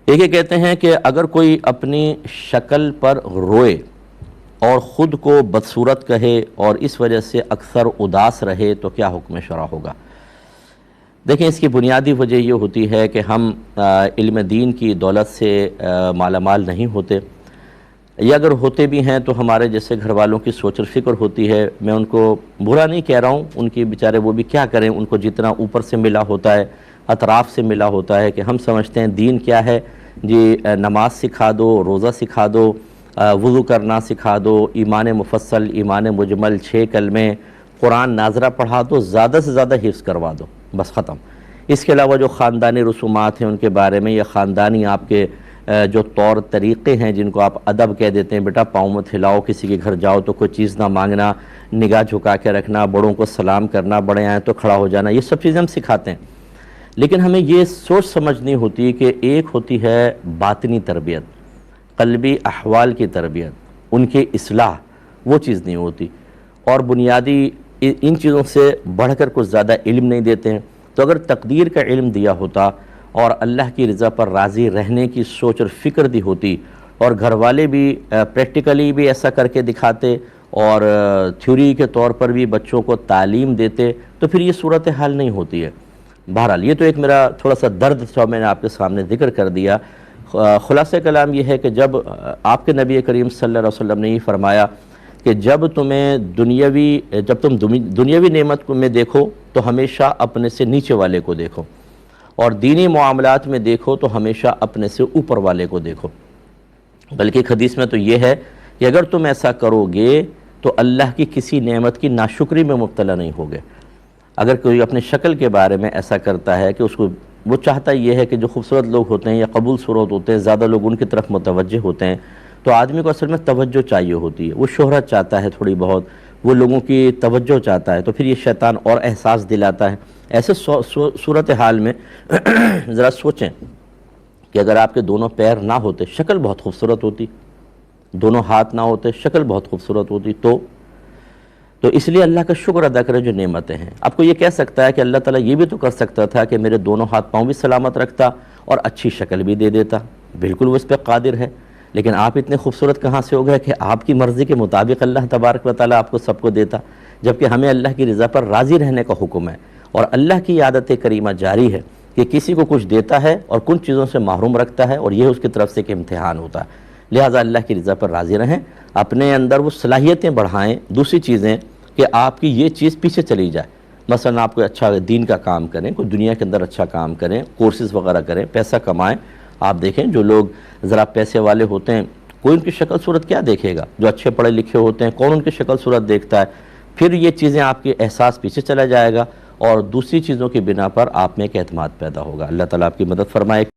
ایک یہ کہتے ہیں کہ اگر کوئی اپنی شکل پر روئے اور خود کو بدصورت کہے اور اس وجہ سے اکثر اداس رہے تو کیا حکم شرع ہوگا؟ دیکھیں، اس کی بنیادی وجہ یہ ہوتی ہے کہ ہم علم دین کی دولت سے مالا مال نہیں ہوتے، یا اگر ہوتے بھی ہیں تو ہمارے جیسے گھر والوں کی سوچ و فکر ہوتی ہے۔ میں ان کو برا نہیں کہہ رہا ہوں، ان کی بیچارے وہ بھی کیا کریں، ان کو جتنا اوپر سے ملا ہوتا ہے، اطراف سے ملا ہوتا ہے، کہ ہم سمجھتے ہیں دین کیا ہے جی، نماز سکھا دو، روزہ سکھا دو، وضو کرنا سکھا دو، ایمان مفصل، ایمان مجمل، 6 کلمے، قرآن ناظرہ پڑھا دو، زیادہ سے زیادہ حفظ کروا دو، بس ختم۔ اس کے علاوہ جو خاندانی رسومات ہیں ان کے بارے میں، یا خاندانی آپ کے جو طور طریقے ہیں جن کو آپ ادب کہہ دیتے ہیں، بیٹا پاؤں مت ہلاؤ، کسی کے گھر جاؤ تو کوئی چیز نہ مانگنا، نگاہ جھکا کے رکھنا، بڑوں کو سلام کرنا، بڑے آئیں تو کھڑا ہو جانا، یہ سب چیزیں ہم سکھاتے ہیں۔ لیکن ہمیں یہ سوچ سمجھنی ہوتی ہے کہ ایک ہوتی ہے باطنی تربیت، قلبی احوال کی تربیت، ان کی اصلاح، وہ چیز نہیں ہوتی، اور بنیادی ان چیزوں سے بڑھ کر کچھ زیادہ علم نہیں دیتے ہیں۔ تو اگر تقدیر کا علم دیا ہوتا اور اللہ کی رضا پر راضی رہنے کی سوچ اور فکر دی ہوتی، اور گھر والے بھی پریکٹیکلی بھی ایسا کر کے دکھاتے اور تھیوری کے طور پر بھی بچوں کو تعلیم دیتے، تو پھر یہ صورتحال نہیں ہوتی ہے۔ بہرحال یہ تو ایک میرا تھوڑا سا درد تھا، میں نے آپ کے سامنے ذکر کر دیا۔ خلاصہ کلام یہ ہے کہ جب آپ کے نبی کریم صلی اللہ علیہ وسلم نے یہ فرمایا کہ جب تم دنیاوی نعمت میں دیکھو تو ہمیشہ اپنے سے نیچے والے کو دیکھو، اور دینی معاملات میں دیکھو تو ہمیشہ اپنے سے اوپر والے کو دیکھو۔ بلکہ ایک حدیث میں تو یہ ہے کہ اگر تم ایسا کرو گے تو اللہ کی کسی نعمت کی ناشکری میں مبتلا نہیں ہوگے۔ اگر کوئی اپنے شکل کے بارے میں ایسا کرتا ہے کہ اس کو وہ چاہتا یہ ہے کہ جو خوبصورت لوگ ہوتے ہیں یا قبول صورت ہوتے ہیں، زیادہ لوگ ان کی طرف متوجہ ہوتے ہیں، تو آدمی کو اصل میں توجہ چاہیے ہوتی ہے، وہ شہرت چاہتا ہے تھوڑی بہت، وہ لوگوں کی توجہ چاہتا ہے، تو پھر یہ شیطان اور احساس دلاتا ہے۔ ایسے صورتحال میں ذرا سوچیں کہ اگر آپ کے دونوں پیر نہ ہوتے، شکل بہت خوبصورت ہوتی، دونوں ہاتھ نہ ہوتے، شکل بہت خوبصورت ہوتی، تو اس لیے اللہ کا شکر ادا کریں جو نعمتیں ہیں۔ آپ کو یہ کہہ سکتا ہے کہ اللہ تعالیٰ یہ بھی تو کر سکتا تھا کہ میرے دونوں ہاتھ پاؤں بھی سلامت رکھتا اور اچھی شکل بھی دے دیتا، بالکل وہ اس پہ قادر ہے۔ لیکن آپ اتنے خوبصورت کہاں سے ہو گئے کہ آپ کی مرضی کے مطابق اللہ تبارک و تعالیٰ آپ کو سب کو دیتا، جبکہ ہمیں اللہ کی رضا پر راضی رہنے کا حکم ہے۔ اور اللہ کی عادت کریمہ جاری ہے کہ کسی کو کچھ دیتا ہے اور کن چیزوں سے محروم رکھتا ہے، اور یہ اس کی طرف سے ایک امتحان ہوتا ہے۔ لہٰذا اللہ کی رضا پر راضی رہیں، اپنے اندر وہ صلاحیتیں بڑھائیں۔ دوسری چیزیں کہ آپ کی یہ چیز پیچھے چلی جائے، مثلا آپ کوئی اچھا دین کا کام کریں، کوئی دنیا کے اندر اچھا کام کریں، کورسز وغیرہ کریں، پیسہ کمائیں۔ آپ دیکھیں جو لوگ ذرا پیسے والے ہوتے ہیں، کوئی ان کی شکل صورت کیا دیکھے گا؟ جو اچھے پڑھے لکھے ہوتے ہیں، کون ان کی شکل صورت دیکھتا ہے؟ پھر یہ چیزیں آپ کے احساس پیچھے چلا جائے گا، اور دوسری چیزوں کی بنا پر آپ میں ایک اعتماد پیدا ہوگا۔ اللہ تعالیٰ آپ کی مدد فرمائے۔